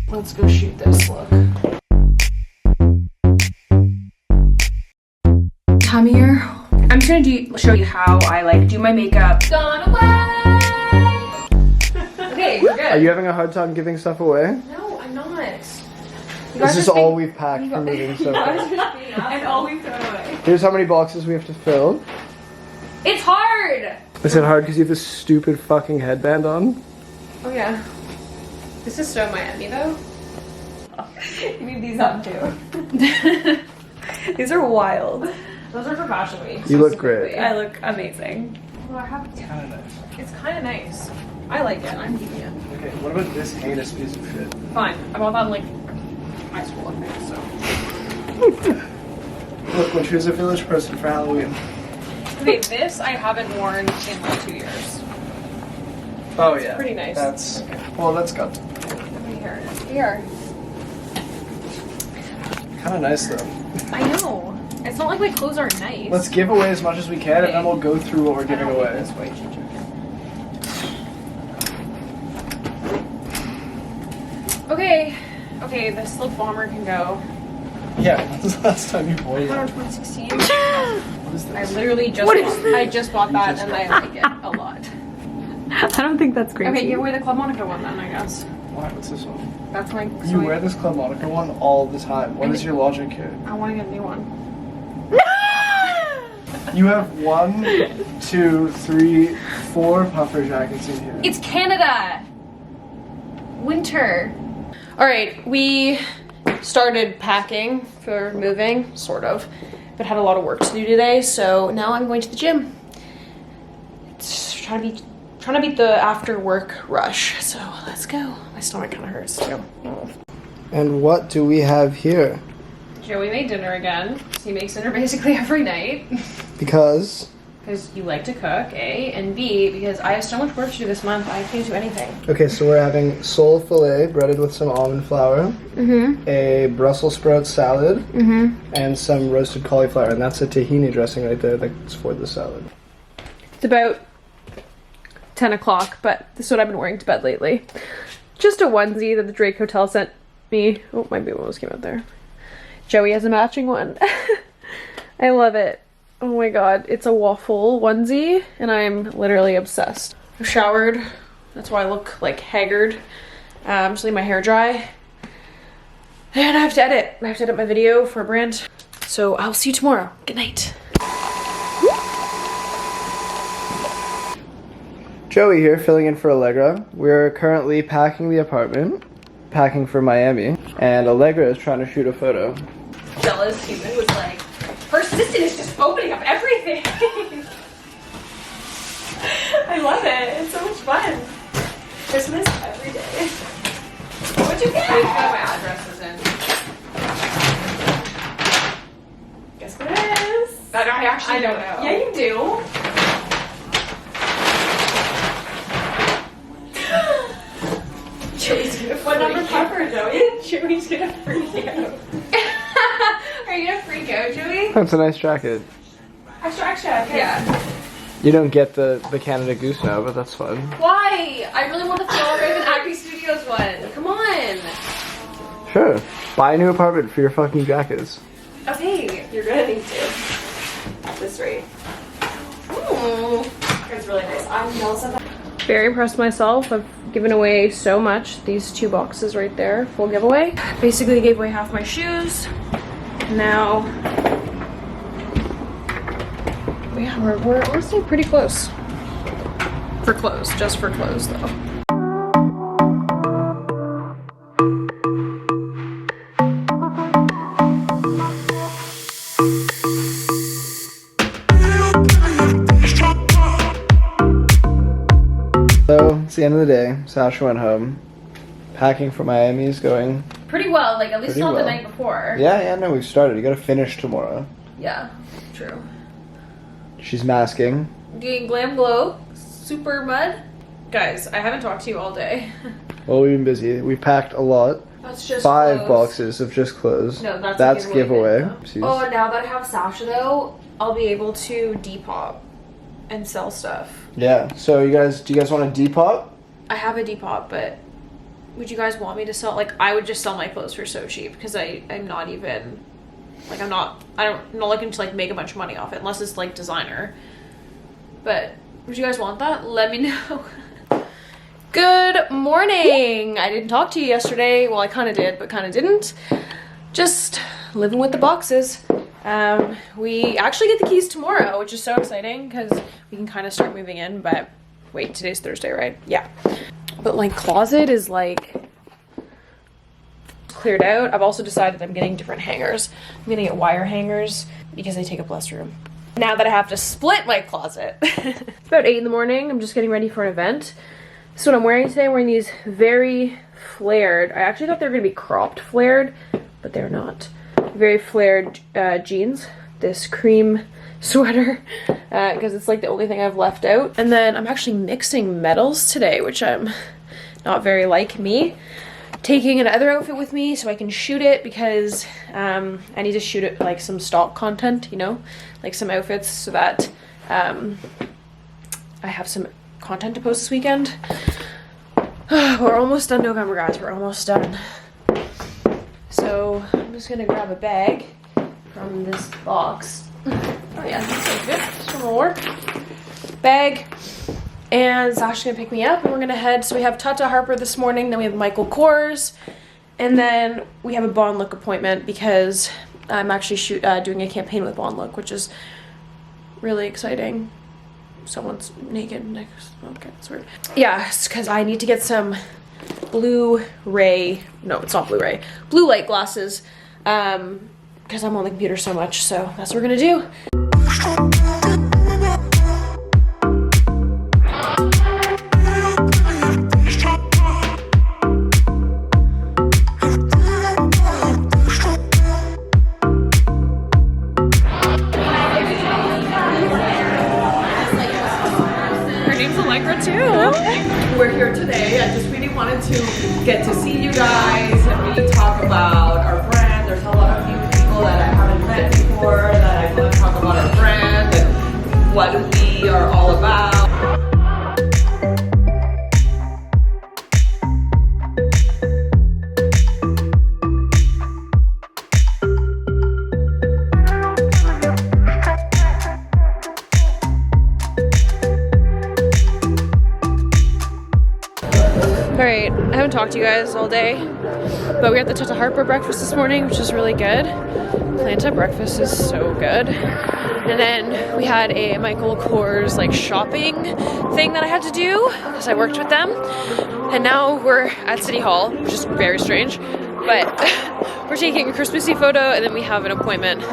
Let's go shoot this look. Time of year. I'm just gonna show you how I like do my makeup. Gone away. Okay, we're good. Are you having a hard time giving stuff away? No, I'm not. This is all we've packed for moving so far. And all we've thrown away. Here's how many boxes we have to fill. It's hard. Is it hard because you have this stupid fucking headband on? Oh yeah. This is so Miami though. You need these on too. These are wild. Those are for Fashion Week. You look great. I look amazing. Well, I have. It's kind of nice. It's kind of nice. I like it. I'm keeping it. Okay, what about this heinous piece of shit? Fine. I bought that in like high school, I think. So. Look, when she was a village person for Halloween. Okay, this I haven't worn in like 2 years. Oh it's yeah. Pretty nice. That's well, that's got to. Here it is. Here. Kind of nice though. I know. It's not like my clothes aren't nice. Let's give away as much as we can, and then we'll go through what we're giving away. This way, okay. Okay, this lip balmer can go. Yeah, when was the last time you wore I that? don't know, 2016. What is this? I literally just bought that and I like it a lot. I don't think that's crazy. Okay, give away the Club Monaco one then, I guess. Why? What's this one? That's my. You wear this Club Monaco one all the time. What is your logic here? I want to get a new one. You have 1, 2, 3, 4 puffer jackets in here. It's Canada! Winter. Alright, we started packing for moving, sort of, but had a lot of work to do today, so now I'm going to the gym. It's trying to beat the after work rush, so let's go. My stomach kind of hurts too. And what do we have here? Joey made dinner again. He makes dinner basically every night. Because you like to cook, A, and B, because I have so much work to do this month, I can't do anything. okay, so we're having sole filet breaded with some almond flour, a Brussels sprout salad, and some roasted cauliflower, and that's a tahini dressing right there that's for the salad. It's about 10 o'clock, but this is what I've been wearing to bed lately. Just a onesie that the Drake Hotel sent me. Oh, my baby almost came out there. Joey has a matching one. I love it. Oh my god, it's a waffle onesie, and I'm literally obsessed. I've showered. That's why I look like haggard. Just leave my hair dry. And I have to edit. I have to edit my video for a brand. So I'll see you tomorrow. Good night. Joey here, filling in for Allegra. We're currently packing the apartment, packing for Miami, and Allegra is trying to shoot a photo. Bella's human was like, her assistant is just opening up everything. I love it. It's so much fun. Christmas every day. What'd you get? My address is in. Guess what it is? I don't know. Yeah, you do. Joey's gonna what number cover, Joey? Joey's gonna freak out. Are you gonna freak out, Joey? That's a nice jacket. Extra, okay. Yeah. You don't get the Canada Goose now, but that's fun. Why? I really want the Fjallraven Acne Studios one. Come on. Sure. Buy a new apartment for your fucking jackets. Okay, you're gonna need to. At this rate. Ooh. It's really nice. I'm jealous of that. Very impressed with myself. I've given away so much. These 2 boxes right there, full giveaway. Basically gave away half my shoes. Now, yeah, we're staying pretty close. For clothes, just for clothes though. So, it's the end of the day. Sasha went home. Packing for Miami is going Pretty well, like at least pretty not well. the night before. Yeah, no, we've started. You gotta finish tomorrow. Yeah, true. She's masking. Doing Glam Glow, Super Mud. Guys, I haven't talked to you all day. Well, we've been busy. We've packed a lot. That's just 5 clothes. boxes of just clothes. No, that's giveaway. Oh, now that I have Sasha though, I'll be able to Depop and sell stuff. Yeah. So do you guys want a Depop? I have a Depop, but would you guys want me to sell? Like, I would just sell my clothes for so cheap because I'm not even, like, I'm not looking to like make a bunch of money off it unless it's like designer. But would you guys want that? Let me know. Good morning. I didn't talk to you yesterday. Well, I kind of did, but kind of didn't. Just living with the boxes. We actually get the keys tomorrow, which is so exciting because we can kind of start moving in. But wait, today's Thursday, right? Yeah. But my closet is like cleared out. I've also decided I'm getting different hangers. I'm gonna get wire hangers because they take up less room. Now that I have to split my closet. It's about 8 in the morning. I'm just getting ready for an event. So what I'm wearing today, I'm wearing these very flared, I actually thought they were gonna be cropped flared, but they're not. Very flared jeans. This cream sweater, because it's like the only thing I've left out. And then I'm actually mixing metals today, which I'm not very like me. Taking another outfit with me so I can shoot it because I need to shoot it like some stock content, you know, like some outfits so that I have some content to post this weekend. We're almost done November, guys. We're almost done. So I'm just gonna grab a bag from this box. Oh yeah, that's good. This one will work. Bag. And Zach's gonna pick me up and we're gonna head. So we have Tata Harper this morning, then we have Michael Kors, and then we have a Bond Look appointment because I'm actually doing a campaign with Bond Look, which is really exciting. Someone's naked next. Okay, that's weird. Yeah, it's because I need to get some blue light glasses because I'm on the computer so much, so that's what we're gonna do. Her name's Allegra too. We're here today. I just really wanted to get to see you guys and really talk about our brand. There's a lot of new people that I haven't met before that I want to talk about our brand and what we are all about. Alright, I haven't talked to you guys all day, but we had the Tata Harper breakfast this morning, which is really good. Planta breakfast is so good. And then we had a Michael Kors like shopping thing that I had to do because I worked with them. And now we're at City Hall, which is very strange, but we're taking a Christmassy photo and then we have an appointment.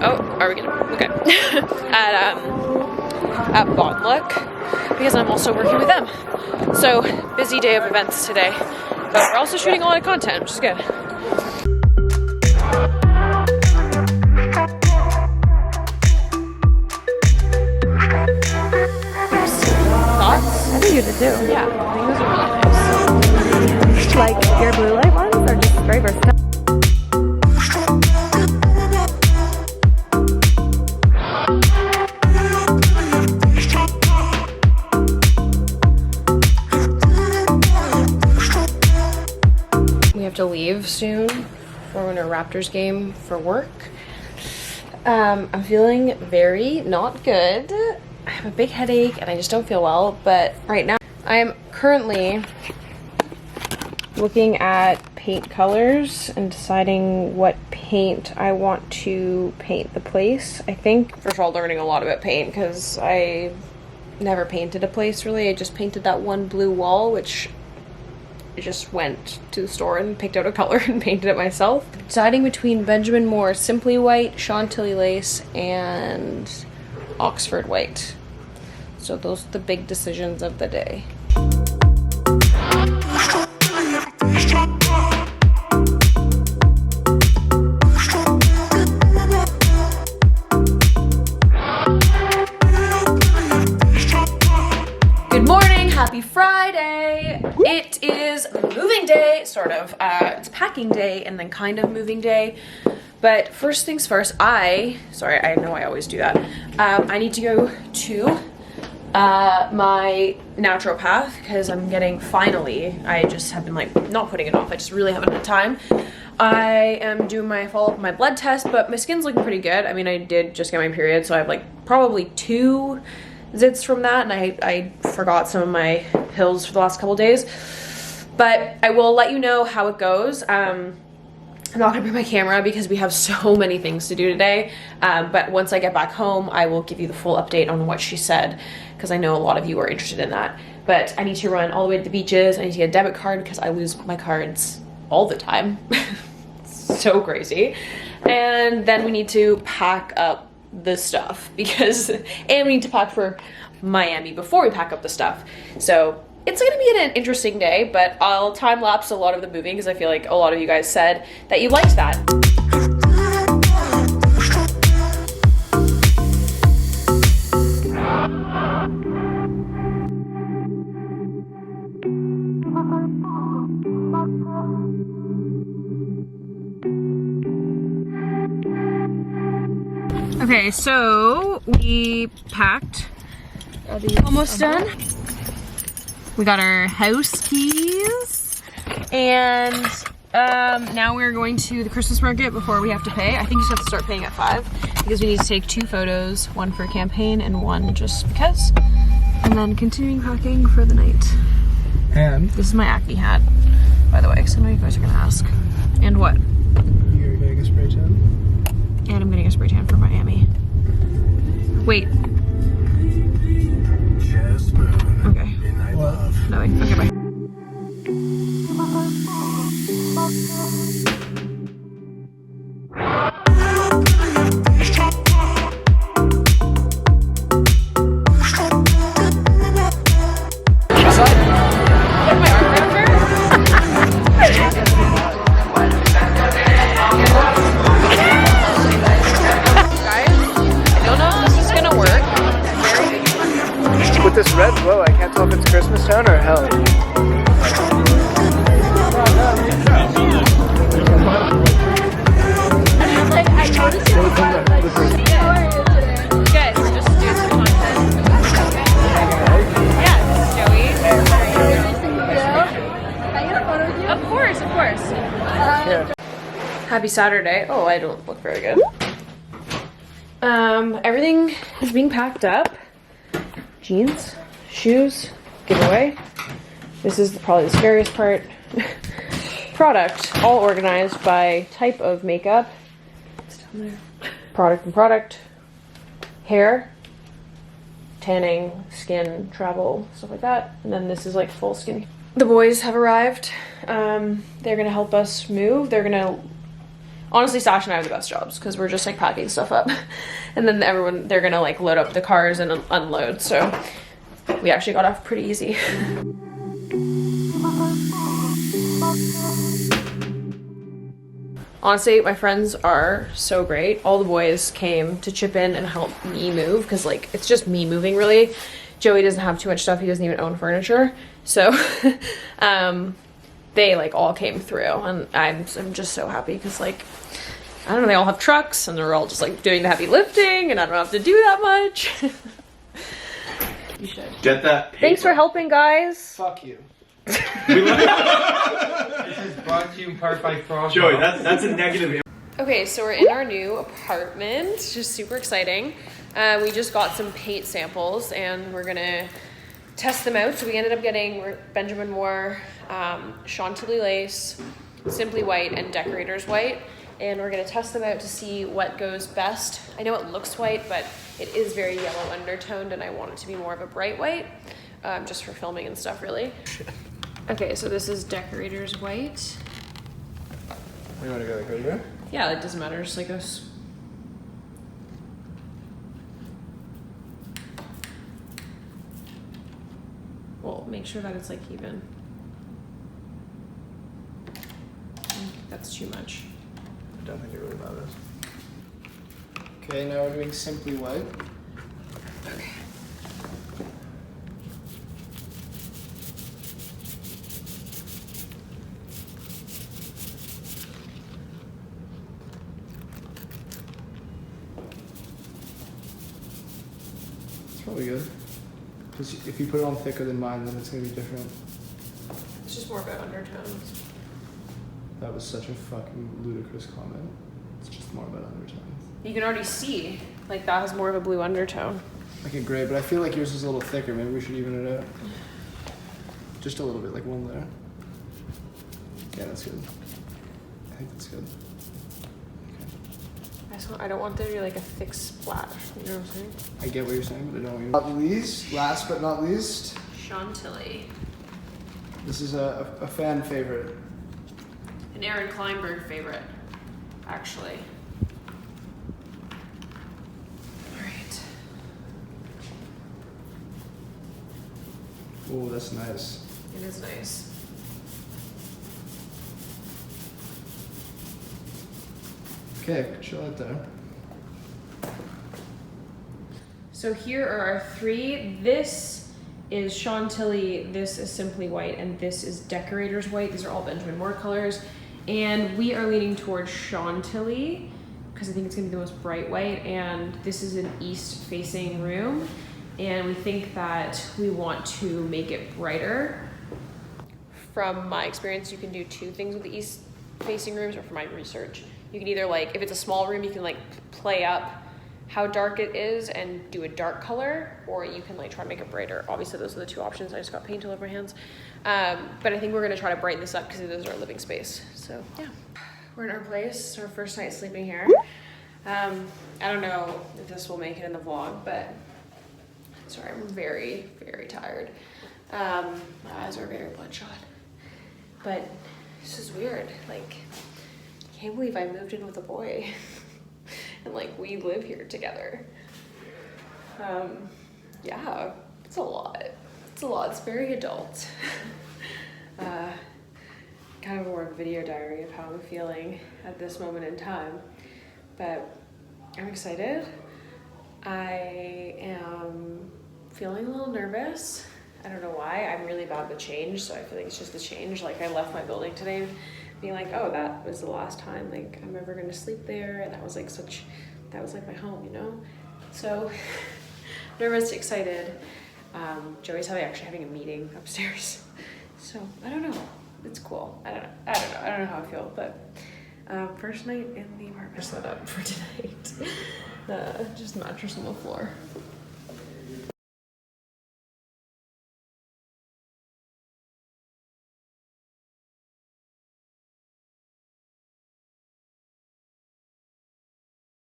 Oh, are we gonna? Okay. at Bond Look because I'm also working with them. So busy day of events today, but we're also shooting a lot of content, which is good. Thoughts? I think you did too. Yeah, I think those are really nice. Like your blue light ones are just very versatile. To leave soon for a Raptors game for work. I'm feeling very not good. I have a big headache and I just don't feel well, but right now I'm currently looking at paint colors and deciding what paint I want to paint the place. I think first of all learning a lot about paint because I never painted a place really. I just painted that one blue wall, which I just went to the store and picked out a color and painted it myself. Deciding between Benjamin Moore Simply White, Chantilly Lace, and Oxford White. So those are the big decisions of the day. Good morning, happy Friday. It is moving day, sort of. It's packing day and then kind of moving day. But first things first, I know I always do that. I need to go to my naturopath because I'm getting, finally, I just have been like not putting it off, I just really haven't had time. I am doing my follow-up on my blood test, but my skin's looking pretty good. I mean, I did just get my period, so I have like probably 2 zits from that, and I forgot some of my pills for the last couple days. But I will let you know how it goes. I'm not gonna bring my camera because we have so many things to do today. But once I get back home, I will give you the full update on what she said, because I know a lot of you are interested in that. But I need to run all the way to the beaches. I need to get a debit card because I lose my cards all the time. So crazy. And then we need to pack up the stuff because, and we need to pack for Miami before we pack up the stuff. So it's gonna be an interesting day, but I'll time lapse a lot of the moving because I feel like a lot of you guys said that you liked that. Okay, so we packed. Almost done. We got our house keys, and now we're going to the Christmas market before we have to pay. I think you just have to start paying at 5 because we need to take 2 photos, 1 for a campaign and 1 just because. And then continuing packing for the night. And this is my Acme hat, by the way, because I know you guys are gonna ask. And what? you're getting a spray tan? And I'm getting a spray tan for Miami. Wait. Okay. What? Nothing. Okay, bye. With this red glow, I can't tell if it's Christmas town or hell. Guys, just do some content. Yeah, this is Joey. Of course, of course. Yeah. Happy Saturday. Oh, I don't look very good. Everything is being packed up. Jeans, shoes, giveaway. This is probably the scariest part. Product, all organized by type of makeup. It's down there. Product and product. Hair, tanning, skin, travel, stuff like that. And then this is like full skin. The boys have arrived. They're gonna help us move. They're gonna, honestly, Sasha and I have the best jobs because we're just like packing stuff up. And then they're gonna like load up the cars and unload. So we actually got off pretty easy. Honestly, my friends are so great. All the boys came to chip in and help me move because like it's just me moving really. Joey doesn't have too much stuff. He doesn't even own furniture. So they like all came through, and I'm just so happy because like, I don't know, they all have trucks and they're all just like doing the heavy lifting and I don't have to do that much. You should. Get that paper. Thanks for helping, guys. Fuck you. This is brought to you in part by Frog. Joey, that's a negative. Okay, so we're in our new apartment. It's just super exciting. We just got some paint samples and we're gonna test them out. So we ended up getting Benjamin Moore, Chantilly Lace, Simply White, and Decorator's White. And we're gonna test them out to see what goes best. I know it looks white, but it is very yellow undertoned and I want it to be more of a bright white, just for filming and stuff really. Okay, so this is Decorator's White. You wanna go like right here? Yeah, it doesn't matter, just like this. Well, make sure that it's like even. That's too much. I don't think it really matters. Okay, now we're doing Simply White. Okay. It's probably good. Because if you put it on thicker than mine, then it's gonna be different. It's just more about undertones. That was such a fucking ludicrous comment. It's just more about undertones. You can already see, like that has more of a blue undertone. Okay, great, but I feel like yours is a little thicker. Maybe we should even it out. Just a little bit, like one layer. Yeah, that's good. I think that's good. I don't want there to be like a thick splash. You know what I'm saying? I get what you're saying, but I don't. Not least, last but not least, Chantilly. this is a fan favorite. An Aaron Kleinberg favorite, actually. Alright. Oh, that's nice. It is nice. Okay, chill out there. So here are our three. This is Chantilly, this is Simply White, and this is Decorator's White. These are all Benjamin Moore colors. And we are leaning towards Chantilly because I think it's gonna be the most bright white, and this is an east facing room. And we think that we want to make it brighter. From my experience, you can do two things with the east facing rooms, or from my research. You can either like, if it's a small room, you can like play up how dark it is and do a dark color, or you can like try to make it brighter. Obviously those are the two options. I just got paint all over my hands. But I think we're gonna try to brighten this up because it is our living space. So yeah, we're in our place. It's our first night sleeping here. I don't know if this will make it in the vlog, but sorry, I'm very, very tired. My eyes are very bloodshot. But this is weird. Like, I can't believe I moved in with a boy. And like, we live here together. Yeah, it's a lot. It's a lot, it's very adult. Kind of more of a video diary of how I'm feeling at this moment in time. But I'm excited. I am feeling a little nervous. I don't know why. I'm really bad with change, so I feel like it's just the change. Like, I left my building today being like, oh, that was the last time like I'm ever gonna sleep there, and that was like my home, you know? So nervous, excited. Joey's actually having a meeting upstairs. So I don't know. It's cool. I don't know. I don't know how I feel, but first night in the apartment set up for tonight. Just mattress on the floor.